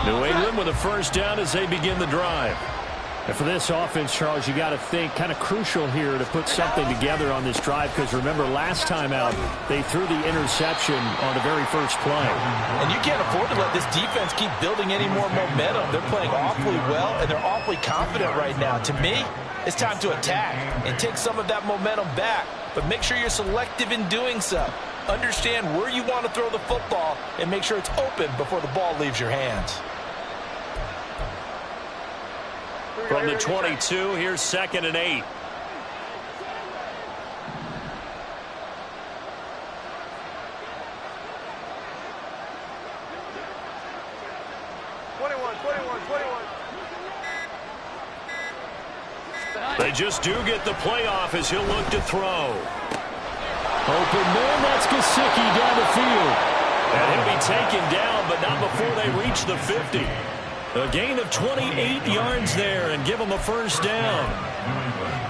New England with a first down as they begin the drive. And for this offense, Charles, you got to think kind of crucial here to put something together on this drive, because remember last time out they threw the interception on the very first play. And you can't afford to let this defense keep building any more momentum. They're playing awfully well, and they're awfully confident right now. To me, it's time to attack and take some of that momentum back, but make sure you're selective in doing so. Understand where you want to throw the football and make sure it's open before the ball leaves your hands. From the 22, here's 2nd and 8. They just do get the playoff as he'll look to throw. Open man, that's Gesicki down the field. And he'll be taken down, but not before they reach the 50. A gain of 28 yards there and give them a first down.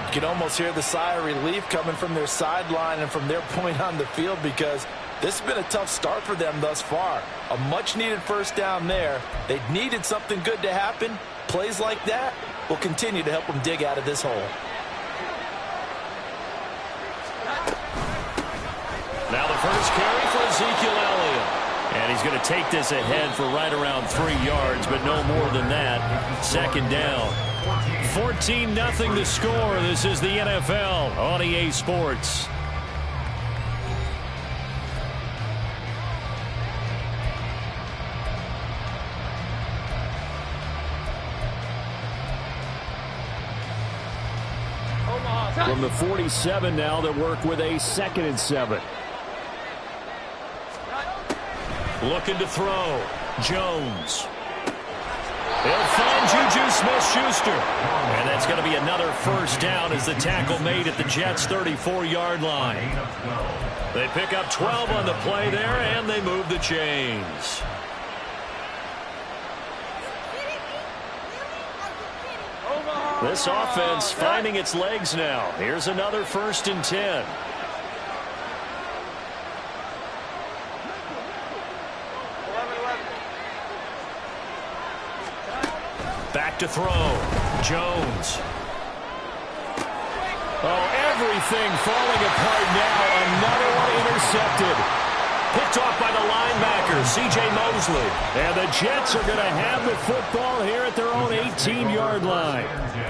You can almost hear the sigh of relief coming from their sideline and from their point on the field, because this has been a tough start for them thus far. A much-needed first down there. They needed something good to happen. Plays like that will continue to help them dig out of this hole. Now the first carry for Ezekiel Elliott. And he's going to take this ahead for right around 3 yards, but no more than that. 2nd down. 14-0 to score. This is the NFL on EA Sports. From the 47 now, they work with a 2nd and 7. Looking to throw. Jones. They'll find Juju Smith-Schuster. And that's going to be another first down as the tackle made at the Jets' 34-yard line. They pick up 12 on the play there, and they move the chains. This offense finding its legs now. Here's another 1st and 10. Back to throw. Jones. Oh, everything falling apart now. Another one intercepted. Picked off by the linebacker, C.J. Mosley. And the Jets are going to have the football here at their own 18-yard line.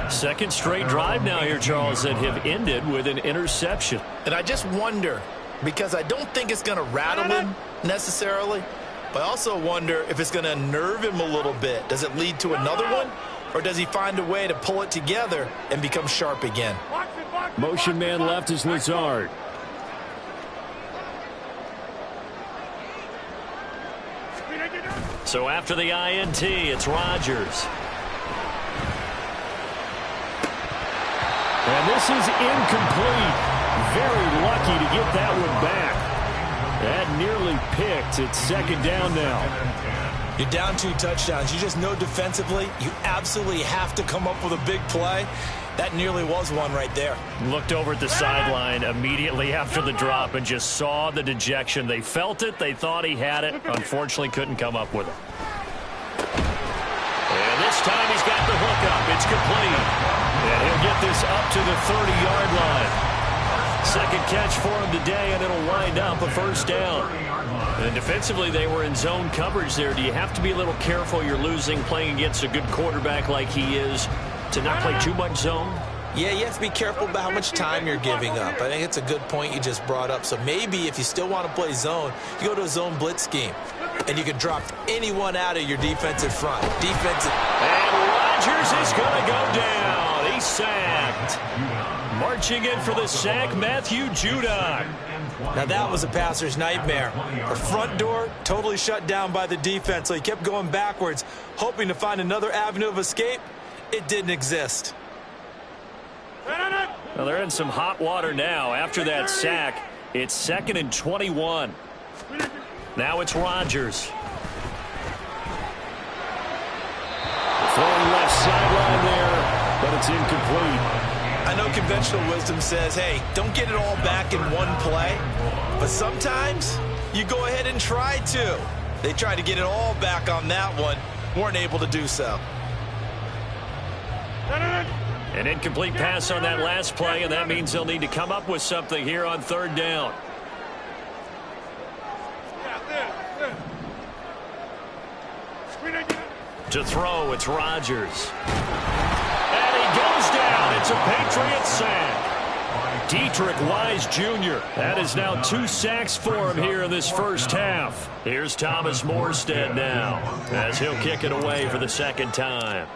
2nd straight drive now here, Charles, that have ended with an interception. And I just wonder, because I don't think it's going to rattle him necessarily, but I also wonder if it's going to unnerve him a little bit. Does it lead to another one? Or does he find a way to pull it together and become sharp again? Motion man left is Lazard. So after the INT, it's Rodgers. And this is incomplete. Very lucky to get that one back. That nearly picked. It's 2nd down now. You're down 2 touchdowns. You just know defensively you absolutely have to come up with a big play. That nearly was one right there. Looked over at the sideline immediately after the drop and just saw the dejection. They felt it. They thought he had it. Unfortunately, couldn't come up with it. And this time he's got the hook up. It's complete. And he'll get this up to the 30-yard line. 2nd catch for him today, and it'll wind up a first down. And defensively, they were in zone coverage there. Do you have to be a little careful? You're losing playing against a good quarterback like he is to not play too much zone? Yeah, you have to be careful about how much time you're giving up. I think it's a good point you just brought up. So maybe if you still want to play zone, you go to a zone blitz scheme. And you can drop anyone out of your defensive front. And Rodgers is going to go down. He's sacked. Marching in for the sack, Matthew Judon. Now that was a passer's nightmare. The front door totally shut down by the defense, so he kept going backwards, hoping to find another avenue of escape. It didn't exist. Well, they're in some hot water now. After that sack, it's 2nd and 21. Now it's Rodgers. Throwing left sideline there, but it's incomplete. I know conventional wisdom says, hey, don't get it all back in one play. But sometimes you go ahead and try to. They tried to get it all back on that one. weren't able to do so. An incomplete pass on that last play, and that means they'll need to come up with something here on third down. To throw, it's Rodgers. And he goes down. It's a Patriots sack. Dietrich Wise Jr. That is now 2 sacks for him here in this first half. Here's Thomas Morstead now, as he'll kick it away for the second time.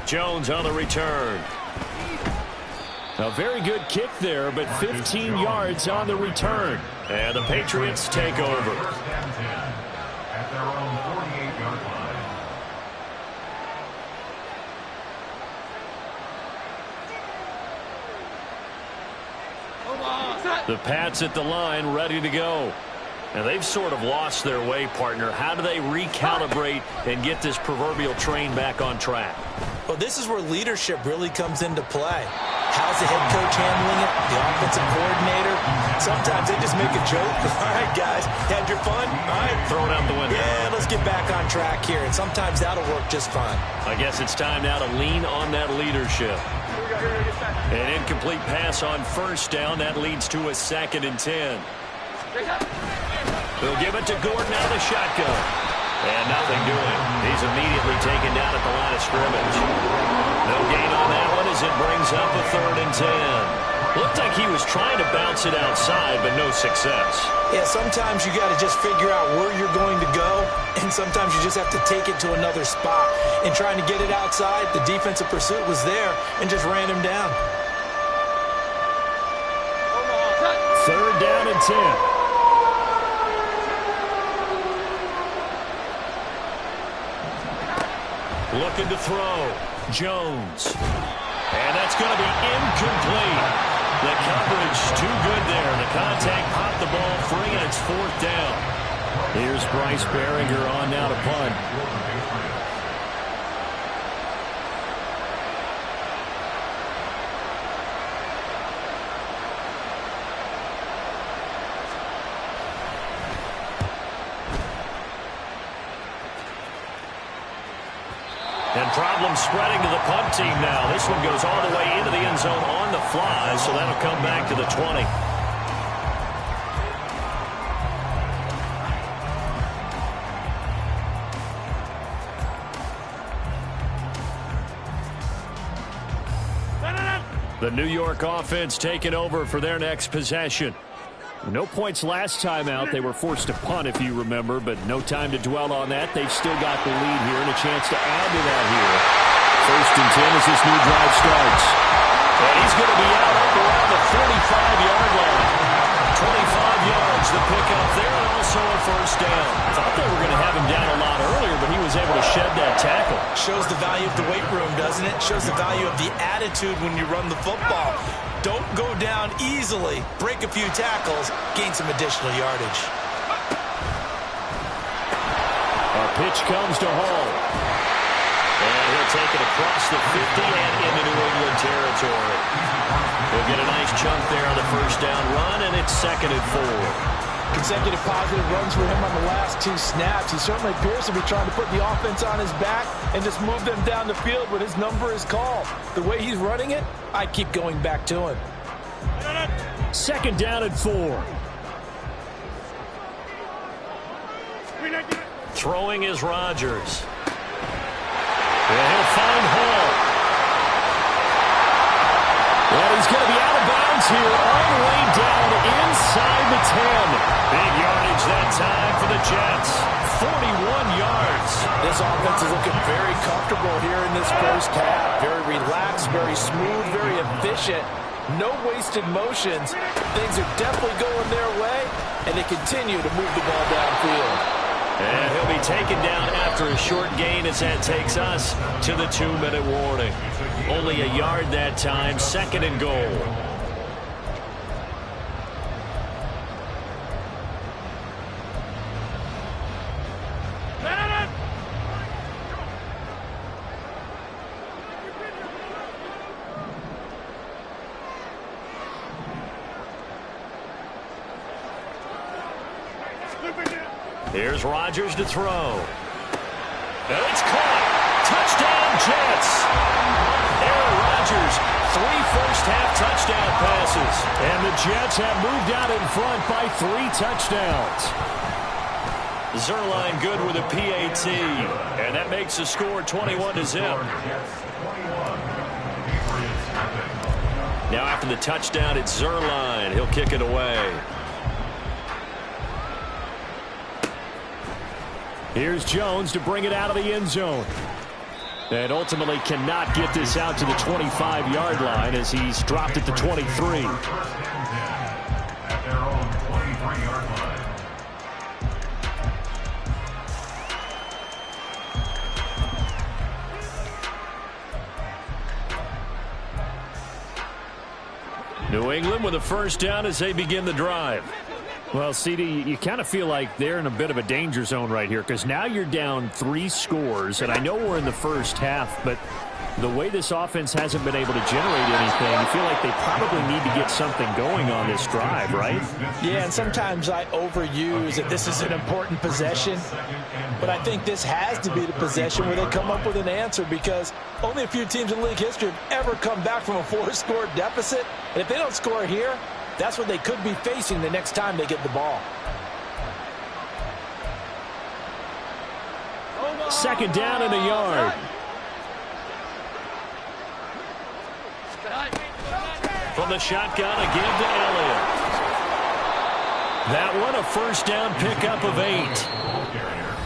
Jones on the return. A very good kick there, but 15 yards on the return. And the Patriots take over. At their own 48-yard line. The Pats at the line, ready to go. And they've sort of lost their way, partner. How do they recalibrate and get this proverbial train back on track? Well, this is where leadership really comes into play. How's the head coach handling it? The offensive coordinator? Sometimes they just make a joke. All right, guys, had your fun? All right. Throw it out the window. Yeah, let's get back on track here. And sometimes that'll work just fine. I guess it's time now to lean on that leadership. An incomplete pass on first down. That leads to a 2nd and 10. They'll give it to Gordon out of the shotgun. And nothing doing. He's immediately taken down at the line of scrimmage. No gain on that one as it brings up a 3rd and 10. Looked like he was trying to bounce it outside, but no success. Yeah, sometimes you got to just figure out where you're going to go, and sometimes you just have to take it to another spot. And trying to get it outside, the defensive pursuit was there and just ran him down. 3rd down and 10. Looking to throw. Jones. And that's going to be incomplete. The coverage too good there. The contact popped the ball free, and it's 4th down. Here's Bryce Baringer on now to punt. And problems spreading to the punt team now. This one goes all the way into the end zone on the fly, so that'll come back to the 20. The New York offense taking over for their next possession. No points last time out. They were forced to punt, if you remember, but no time to dwell on that. They've still got the lead here and a chance to add to that here. 1st and 10 as this new drive starts. And he's going to be out up around the 45-yard line. 25 yards the pickup there, and also a 1st down. Thought they were going to have him down a lot earlier, but he was able to shed that tackle. Shows the value of the weight room, doesn't it? Shows the value of the attitude when you run the football. Don't go down easily. Break a few tackles. Gain some additional yardage. A pitch comes to Hall. And he'll take it across the 50 and into New England territory. He'll get a nice chunk there on the 1st down run, and it's 2nd and 4. Consecutive positive runs for him on the last 2 snaps. He certainly appears to be trying to put the offense on his back and just move them down the field when his number is called. The way he's running it, I keep going back to him. 2nd down and 4. Throwing is Rodgers. And he'll find Hall. Well, he's going to be out of bounds here all the way down inside the 10. Big yardage that time for the Jets. 41 yards. This offense is looking very comfortable here in this first half. Very relaxed, very smooth, very efficient. No wasted motions. Things are definitely going their way, and they continue to move the ball downfield. And he'll be taken down after a short gain as that takes us to the 2-minute warning. Only a yard that time, 2nd and goal. Here's Rodgers to throw. And it's caught. Touchdown, Jets. Aaron Rodgers, 3 first-half touchdown passes. And the Jets have moved out in front by 3 touchdowns. Zuerlein good with a PAT. And that makes the score 21-0. Now after the touchdown, it's Zuerlein. He'll kick it away. Here's Jones to bring it out of the end zone. And ultimately cannot get this out to the 25-yard line as he's dropped at the 23. At their own 23-yard line. New England with a first down as they begin the drive. Well, CD, you kind of feel like they're in a bit of a danger zone right here because now you're down 3 scores, and I know we're in the first half, but the way this offense hasn't been able to generate anything, you feel like they probably need to get something going on this drive, right? Yeah, and sometimes I overuse that this is an important possession, but I think this has to be the possession where they come up with an answer because only a few teams in league history have ever come back from a 4-score deficit, and if they don't score here, that's what they could be facing the next time they get the ball. Second down and a yard. From the shotgun, a give to Elliott. That one, a first down pickup of 8.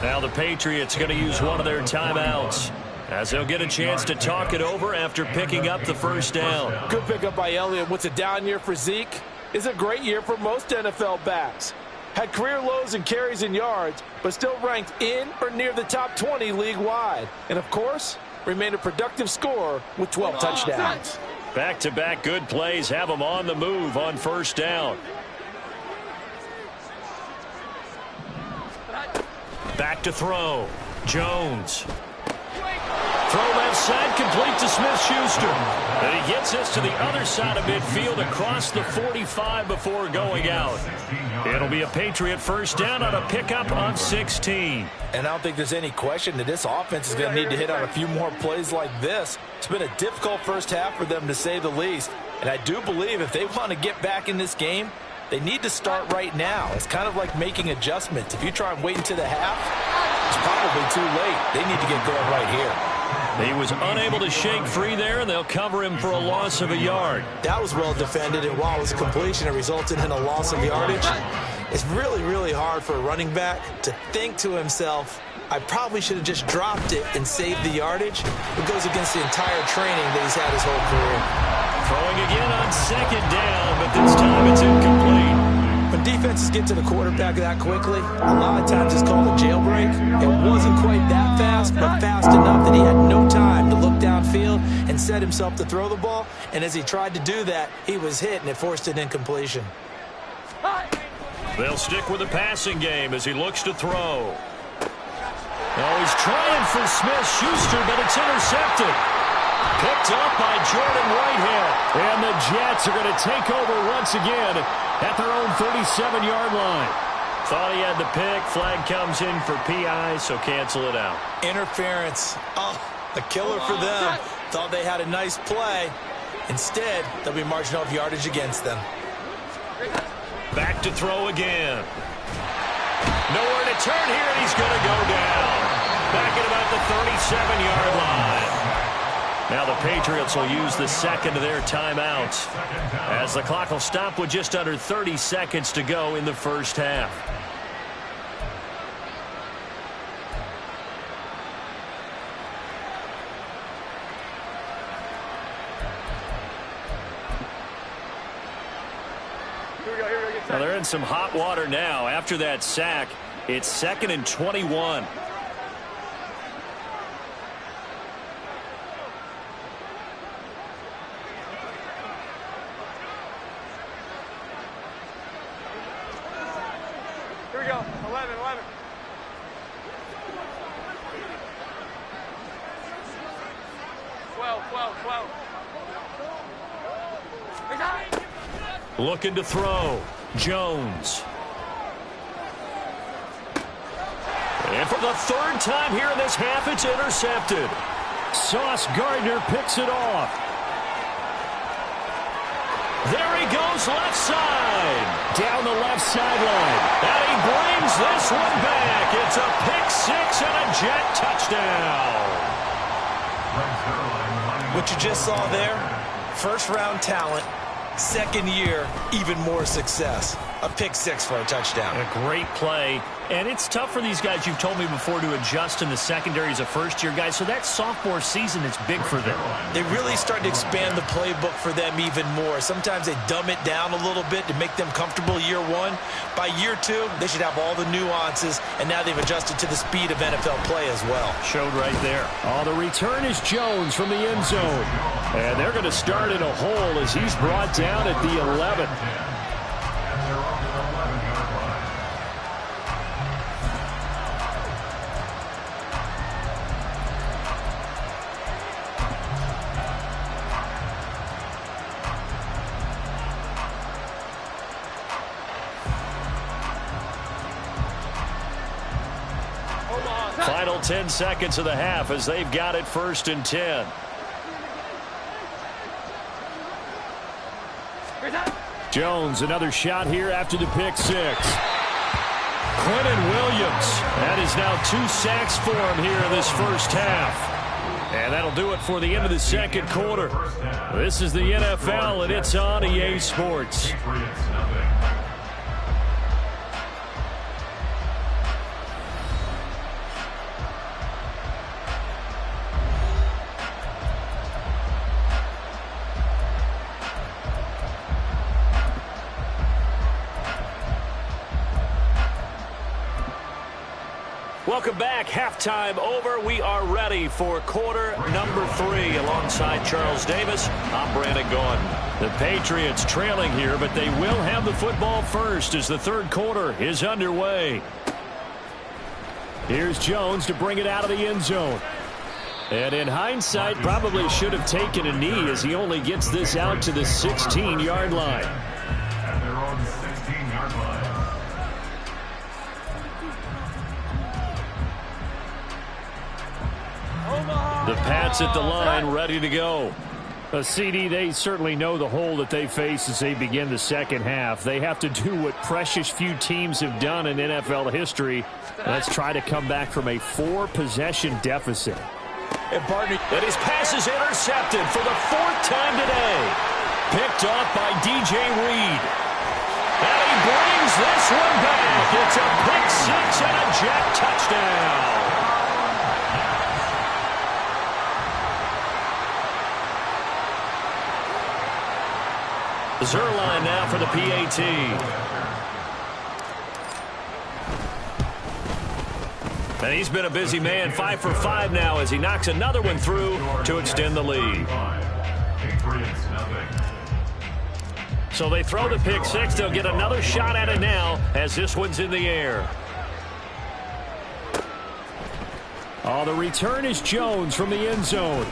Now the Patriots going to use one of their timeouts as they'll get a chance to talk it over after picking up the first down. Good pickup by Elliott. What's a down year for Zeke? Is a great year for most NFL backs. Had career lows in carries and yards, but still ranked in or near the top 20 league-wide. And, of course, remained a productive scorer with 12 touchdowns. Back-to-back good plays have them on the move on first down. Back to throw. Jones. Throw left side, complete to Smith-Schuster. And he gets us to the other side of midfield across the 45 before going out. It'll be a Patriot first down on a pickup of 16. And I don't think there's any question that this offense is going to need to hit on a few more plays like this. It's been a difficult first half for them, to say the least. And I do believe if they want to get back in this game, they need to start right now. It's kind of like making adjustments. If you try and wait until the half, it's probably too late. They need to get going right here. He was unable to shake free there, and they'll cover him for a loss of a yard. That was well defended, and while it was a completion, it resulted in a loss of yardage. It's really, really hard for a running back to think to himself, I probably should have just dropped it and saved the yardage. It goes against the entire training that he's had his whole career. Throwing again on second down, but this time it's incomplete. When defenses get to the quarterback that quickly, a lot of times it's called a jailbreak. It wasn't quite that fast, but fast enough that he had no time to look downfield and set himself to throw the ball. And as he tried to do that, he was hit, and it forced an incompletion. They'll stick with the passing game as he looks to throw. Oh, he's trying for Smith-Schuster, but it's intercepted. Picked up by Jordan Whitehead. And the Jets are going to take over once again at their own 37-yard line. Thought he had the pick. Flag comes in for PI, so cancel it out. Interference. Oh, a killer for them. Thought they had a nice play. Instead, they'll be marching off yardage against them. Back to throw again. Nowhere to turn here, and he's going to go down. Back at about the 37-yard line. Now the Patriots will use the second of their timeouts as the clock will stop with just under 30 seconds to go in the first half. Now they're in some hot water now. After that sack, it's 2nd and 21. Here we go. 11. 12. Looking to throw. Jones. And for the third time here in this half, it's intercepted. Sauce Gardner picks it off. There he goes left side. Down the left sideline. And he brings this one back. It's a pick six and a Jet touchdown. What you just saw there, first-round talent, second year, even more success. A pick six for a touchdown. A great play. And it's tough for these guys, you've told me before, to adjust in the secondary as a first-year guy. So that sophomore season is big for them. They really start to expand the playbook for them even more. Sometimes they dumb it down a little bit to make them comfortable year one. By year two, they should have all the nuances, and now they've adjusted to the speed of NFL play as well. Showed right there. Oh, the return is Jones from the end zone. And they're going to start in a hole as he's brought down at the 11. Final 10 seconds of the half as they've got it 1st and 10. Jones, another shot here after the pick six. Quentin Williams. That is now 2 sacks for him here in this first half. And that'll do it for the end of the second quarter. This is the NFL, and it's on EA Sports. Welcome back. Halftime over. We are ready for quarter number 3. Alongside Charles Davis, I'm Brandon Gaudin. The Patriots trailing here, but they will have the football first as the third quarter is underway. Here's Jones to bring it out of the end zone. And in hindsight, probably should have taken a knee as he only gets this out to the 16-yard line. At their own 16-yard line. The Pats at the line, ready to go. CD, they certainly know the hole that they face as they begin the second half. They have to do what precious few teams have done in NFL history. Let's try to come back from a 4-possession deficit. And his pass is intercepted for the 4th time today. Picked off by DJ Reed. And he brings this one back. It's a pick six and a Jet touchdown. Zuerlein now for the PAT. And he's been a busy man, 5 for 5 now as he knocks another one through to extend the lead. So they throw the pick six. They'll get another shot at it now as this one's in the air. Oh, the return is Jones from the end zone.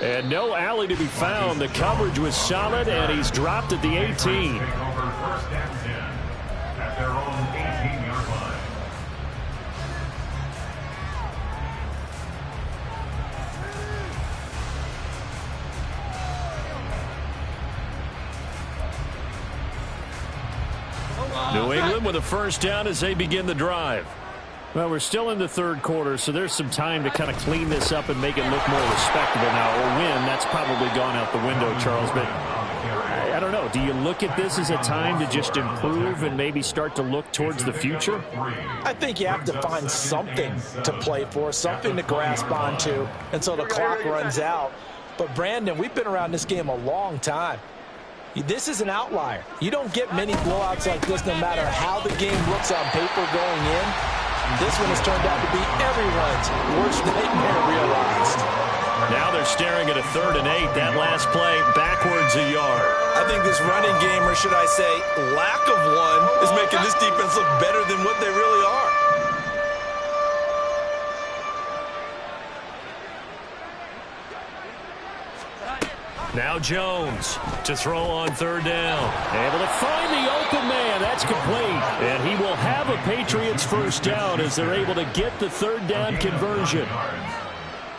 And no alley to be found. The coverage was solid, and he's dropped at the 18. First and 10 at their own 18-yard line. New England with a first down as they begin the drive. Well, we're still in the third quarter, so there's some time to kind of clean this up and make it look more respectable now. Or win, that's probably gone out the window, Charles. But I don't know. Do you look at this as a time to just improve and maybe start to look towards the future? I think you have to find something to play for, something to grasp onto until the clock runs out. But, Brandon, we've been around this game a long time. This is an outlier. You don't get many blowouts like this no matter how the game looks on paper going in. This one has turned out to be everyone's worst nightmare realized. Now they're staring at a 3rd and 8. That last play backwards a yard. I think this running game, or should I say lack of one, is making this defense look better than what they really are. Now Jones to throw on 3rd down. Able to find the open man. That's complete. And he will have a Patriots first down as they're able to get the third down conversion.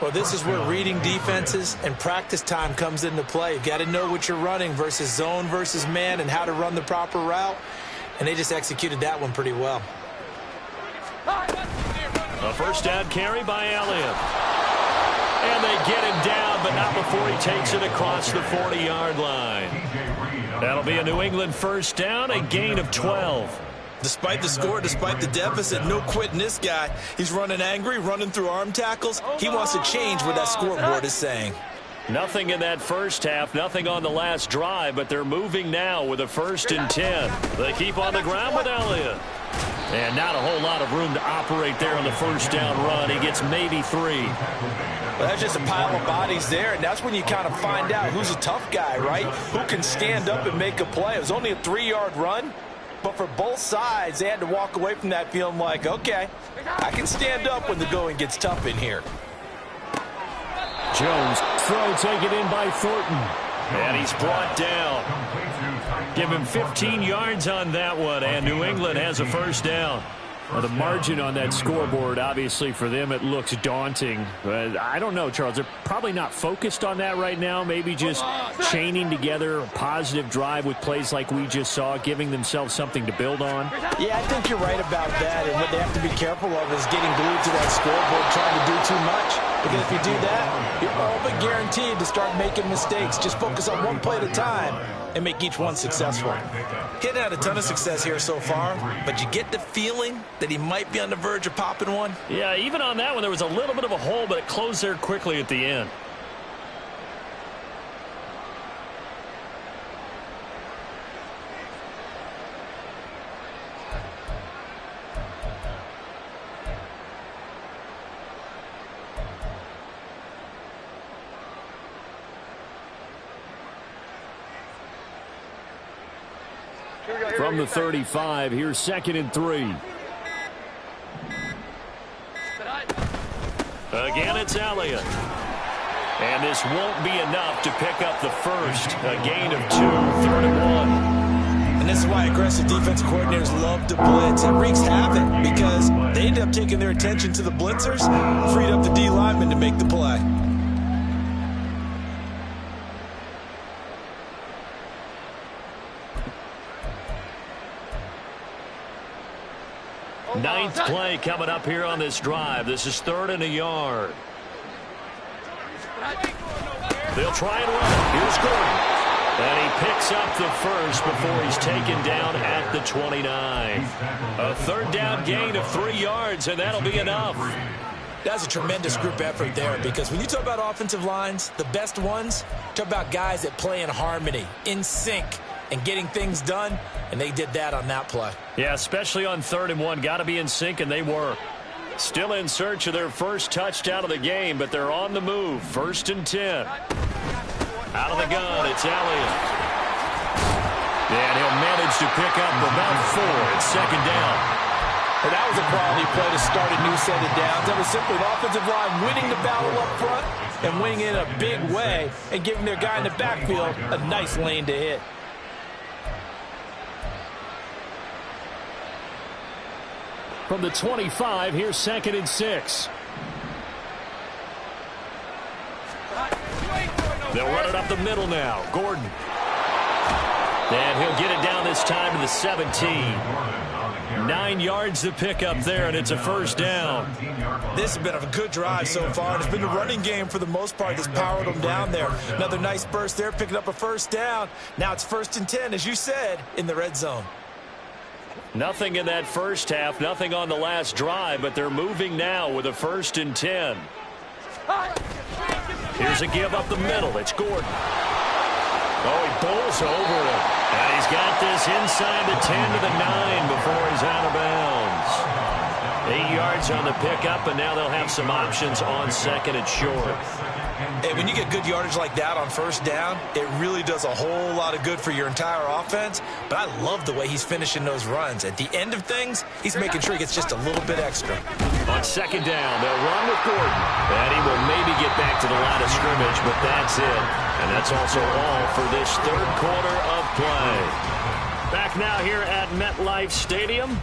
Well, this is where reading defenses and practice time comes into play. You've got to know what you're running versus zone versus man and how to run the proper route. And they just executed that one pretty well. A first down carry by Elliott. And they get him down, but not before he takes it across the 40-yard line. That'll be a New England first down, a gain of 12. Despite the score, despite the deficit, no quitting this guy. He's running angry, running through arm tackles. He wants to change what that scoreboard is saying. Nothing in that first half, nothing on the last drive, but they're moving now with a 1st and 10. They keep on the ground with Elliott. And not a whole lot of room to operate there on the first down run. He gets maybe 3. Well, that's just a pile of bodies there, and that's when you kind of find out who's a tough guy, right? Who can stand up and make a play. It was only a 3-yard run, but for both sides, they had to walk away from that feeling like, okay, I can stand up when the going gets tough in here. Jones, throw taken in by Thornton. And he's brought down. Give him 15 yards on that one, and New England has a first down. Well, the margin on that scoreboard, obviously, for them, it looks daunting. But I don't know, Charles. They're probably not focused on that right now. Maybe just chaining together a positive drive with plays like we just saw, giving themselves something to build on. Yeah, I think you're right about that. And what they have to be careful of is getting glued to that scoreboard, trying to do too much. Because if you do that, you're all but guaranteed to start making mistakes. Just focus on one play at a time and make each one successful. Hitting had a ton of success here so far, but you get the feeling that he might be on the verge of popping one. Yeah, even on that one, there was a little bit of a hole, but it closed there quickly at the end. From the 35, here's 2nd and 3. Again, it's Elliott. And this won't be enough to pick up the first. A gain of 2, 3rd and 1. And this is why aggressive defensive coordinators love to blitz. It wreaks havoc because they end up taking their attention to the blitzers, freed up the D lineman to make the play. Ninth play coming up here on this drive. This is 3rd and a yard. They'll try and run it. Here's Gordon. And he picks up the first before he's taken down at the 29. A 3rd down gain of 3 yards, and that'll be enough. That's a tremendous group effort there, because when you talk about offensive lines, the best ones, talk about guys that play in harmony, in sync, and getting things done, and they did that on that play. Yeah, especially on 3rd and 1. Got to be in sync, and they were. Still in search of their first touchdown of the game, but they're on the move. 1st and 10. Out of the gun, it's Elliott. And he'll manage to pick up about 4 at 2nd down. And that was a quality play to start a new set of downs. That was simply the offensive line winning the battle up front and winning it in a big way and giving their guy in the backfield a nice lane to hit. From the 25, here's 2nd and 6. They'll run it up the middle now. Gordon. And he'll get it down this time to the 17. 9 yards to pick up there, and it's a first down. This has been a good drive so far, and it's been the running game for the most part that's powered them down there. Another nice burst there, picking up a first down. Now it's 1st and 10, as you said, in the red zone. Nothing in that first half, nothing on the last drive, but they're moving now with a 1st and 10. Here's a give up the middle. It's Gordon. Oh, he bowls over it. And he's got this inside the 10 to the 9 before he's out of bounds. 8 yards on the pickup, and now they'll have some options on 2nd and short. Hey, when you get good yardage like that on first down, it really does a whole lot of good for your entire offense. But I love the way he's finishing those runs. At the end of things, he's making sure he gets just a little bit extra. On 2nd down, they'll run with Gordon. And he will maybe get back to the line of scrimmage, but that's it. And that's also all for this 3rd quarter of play. Back now here at MetLife Stadium.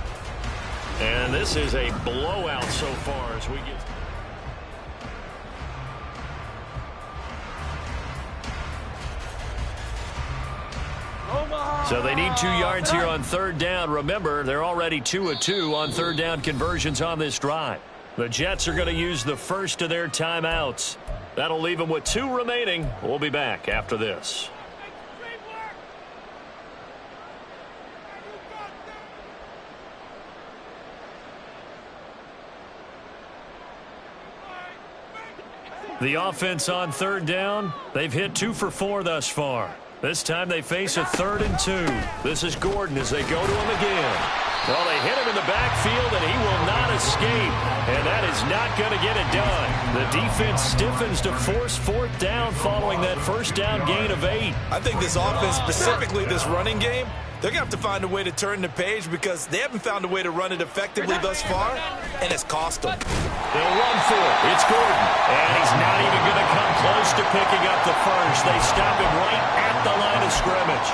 And this is a blowout so far as we get... So they need 2 yards here on third down. Remember, they're already 2 of 2 on third down conversions on this drive. The Jets are going to use the first of their timeouts. That'll leave them with 2 remaining. We'll be back after this. The offense on third down, they've hit 2 for 4 thus far. This time they face a 3rd and 2. This is Gordon as they go to him again. Well, they hit him in the backfield, and he will not escape. And that is not going to get it done. The defense stiffens to force 4th down following that first down gain of 8. I think this offense, specifically this running game, they're going to have to find a way to turn the page because they haven't found a way to run it effectively thus far, and it's cost them. They'll run for it. It's Gordon. And he's not even going to come close to picking up the first. They stop him right at the line of scrimmage.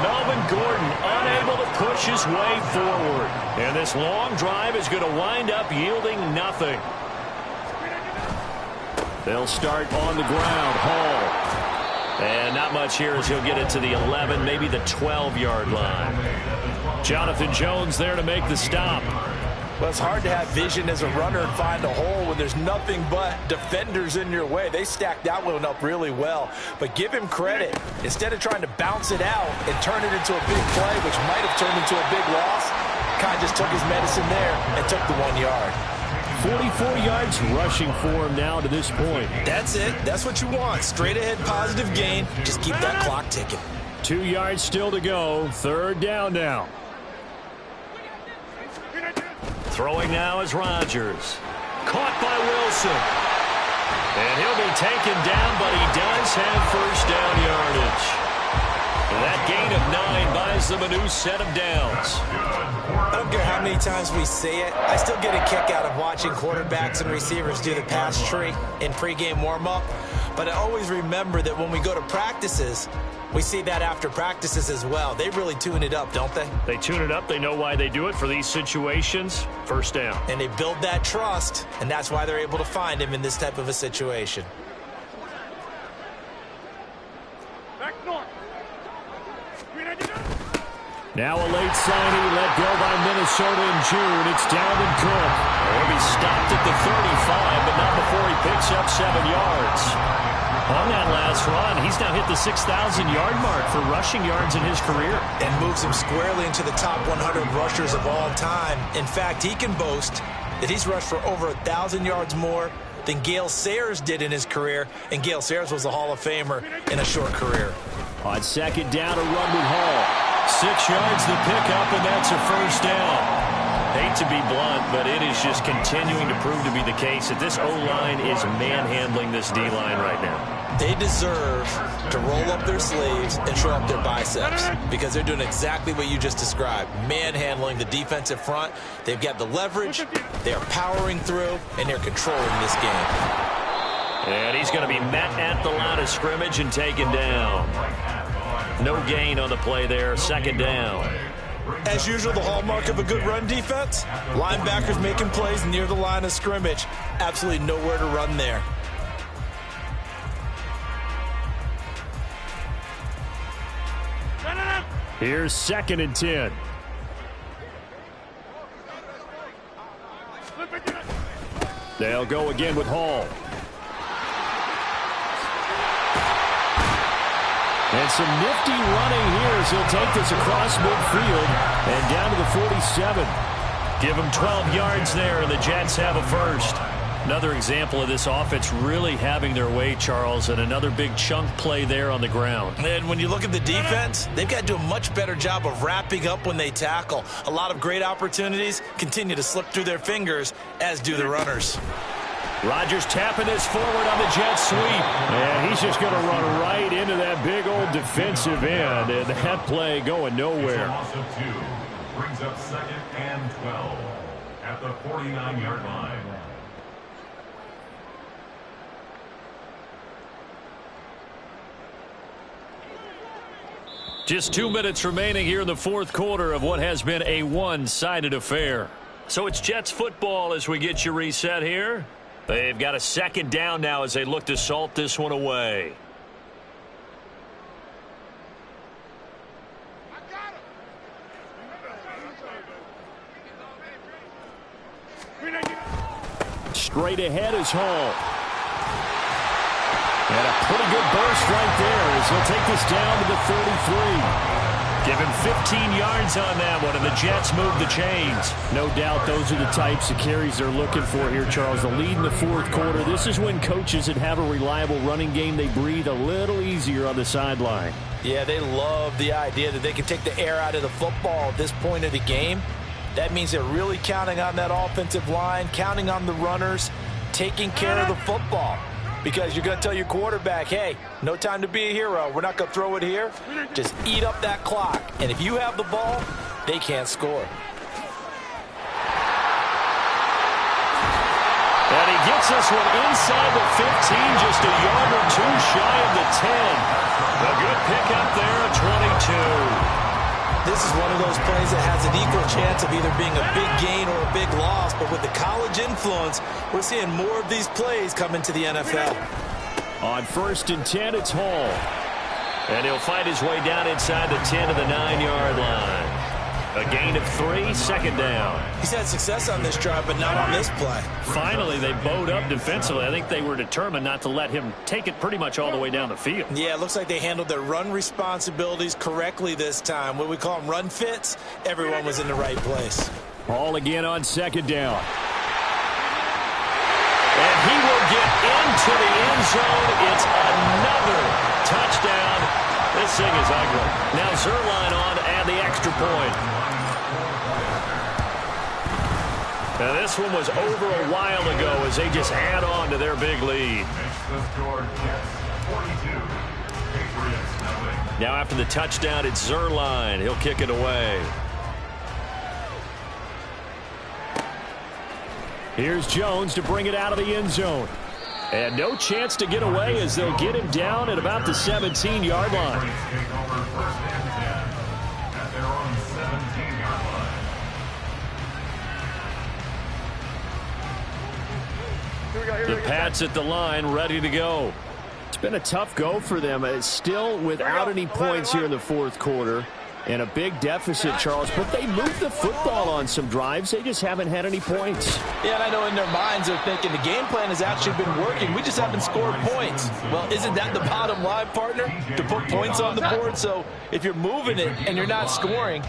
Melvin Gordon unable to push his way forward. And this long drive is going to wind up yielding nothing. They'll start on the ground. Hall. And not much here as he'll get it to the 11, maybe the 12-yard line. Jonathan Jones there to make the stop. Well, it's hard to have vision as a runner and find a hole when there's nothing but defenders in your way. They stacked that one up really well. But give him credit. Instead of trying to bounce it out and turn it into a big play, which might have turned into a big loss, Kai just took his medicine there and took the 1 yard. 44 yards rushing for him now to this point. That's it. That's what you want. Straight ahead positive gain. Just keep that clock ticking. 2 yards still to go. Third down now. Throwing now is Rodgers. Caught by Wilson. And he'll be taken down, but he does have first down yardage. That gain of 9 buys them a new set of downs. I don't care how many times we say it, I still get a kick out of watching quarterbacks and receivers do the pass tree in pregame warm-up. But I always remember that when we go to practices, we see that after practices as well. They really tune it up, don't they? They tune it up. They know why they do it for these situations. First down. And they build that trust, and that's why they're able to find him in this type of a situation. Now a late signing let go by Minnesota in June. It's Dalvin Cook. He'll be stopped at the 35, but not before he picks up 7 yards. On that last run, he's now hit the 6,000-yard mark for rushing yards in his career. And moves him squarely into the top 100 rushers of all time. In fact, he can boast that he's rushed for over 1,000 yards more than Gale Sayers did in his career. And Gale Sayers was a Hall of Famer in a short career. On second down, a run with Hall. 6 yards the pickup, and that's a first down. Hate to be blunt, but it is just continuing to prove to be the case that this O-line is manhandling this D-line right now. They deserve to roll up their sleeves and show up their biceps because they're doing exactly what you just described, manhandling the defensive front. They've got the leverage, they're powering through, and they're controlling this game. And he's going to be met at the line of scrimmage and taken down. No gain on the play there, second down. As usual, the hallmark of a good run defense, linebackers making plays near the line of scrimmage. Absolutely nowhere to run there. Here's 2nd and 10. They'll go again with Hall. And some nifty running here as he'll take this across midfield and down to the 47. Give him 12 yards there, and the Jets have a first. Another example of this offense really having their way, Charles, and another big chunk play there on the ground. And when you look at the defense, they've got to do a much better job of wrapping up when they tackle. A lot of great opportunities continue to slip through their fingers, as do the runners. Rodgers tapping this forward on the jet sweep. And he's just going to run right into that big old defensive end, and that play going nowhere. Brings up 2nd and 12 at the 49-yard line. Just 2 minutes remaining here in the fourth quarter of what has been a one-sided affair. So it's Jets football as we get you reset here. They've got a second down now as they look to salt this one away. Straight ahead is Hall. And a pretty good burst right there as he'll take this down to the 33. Give him 15 yards on that one, and the Jets move the chains. No doubt those are the types of carries they're looking for here, Charles. The lead in the fourth quarter. This is when coaches that have a reliable running game, they breathe a little easier on the sideline. Yeah, they love the idea that they can take the air out of the football at this point of the game. That means they're really counting on that offensive line, counting on the runners, taking care of the football. Because you're going to tell your quarterback, hey, no time to be a hero. We're not going to throw it here. Just eat up that clock. And if you have the ball, they can't score. And he gets this one inside the 15, just a yard or two shy of the 10. A good pickup there at 22. This is one of those plays that has an equal chance of either being a big gain or a big loss. But with the college influence, we're seeing more of these plays come into the NFL. On 1st and 10, it's Hall. And he'll fight his way down inside the 10 to the 9-yard line. A gain of 3, second down. He's had success on this drive, but not on this play. Finally, they bowed up defensively. I think they were determined not to let him take it pretty much all the way down the field. Yeah, it looks like they handled their run responsibilities correctly this time. What we call them run fits, everyone was in the right place. Hall again on 2nd down. And he will get into the end zone. It's another touchdown. This thing is ugly. Now Zuerlein on to add the extra point. Now this one was over a while ago as they just add on to their big lead. Now after the touchdown, it's Zuerlein. He'll kick it away. Here's Jones to bring it out of the end zone. And no chance to get away as they'll get him down at about the 17-yard line. The Pats at the line, ready to go. It's been a tough go for them. It's still without any points here in the fourth quarter. And a big deficit, Charles. But they moved the football on some drives. They just haven't had any points. Yeah, and I know in their minds they're thinking the game plan has actually been working. We just haven't scored points. Well, isn't that the bottom line, partner? To put points on the board? So if you're moving it and you're not scoring,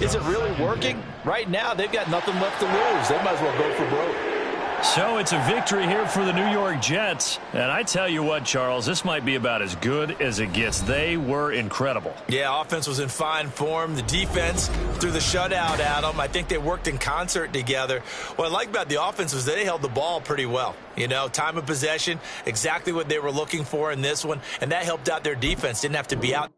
is it really working? Right now, they've got nothing left to lose. They might as well go for broke. So it's a victory here for the New York Jets. And I tell you what, Charles, this might be about as good as it gets. They were incredible. Yeah, offense was in fine form. The defense threw the shutout at them. I think they worked in concert together. What I like about the offense was they held the ball pretty well. You know, time of possession, exactly what they were looking for in this one. And that helped out their defense. Didn't have to be out.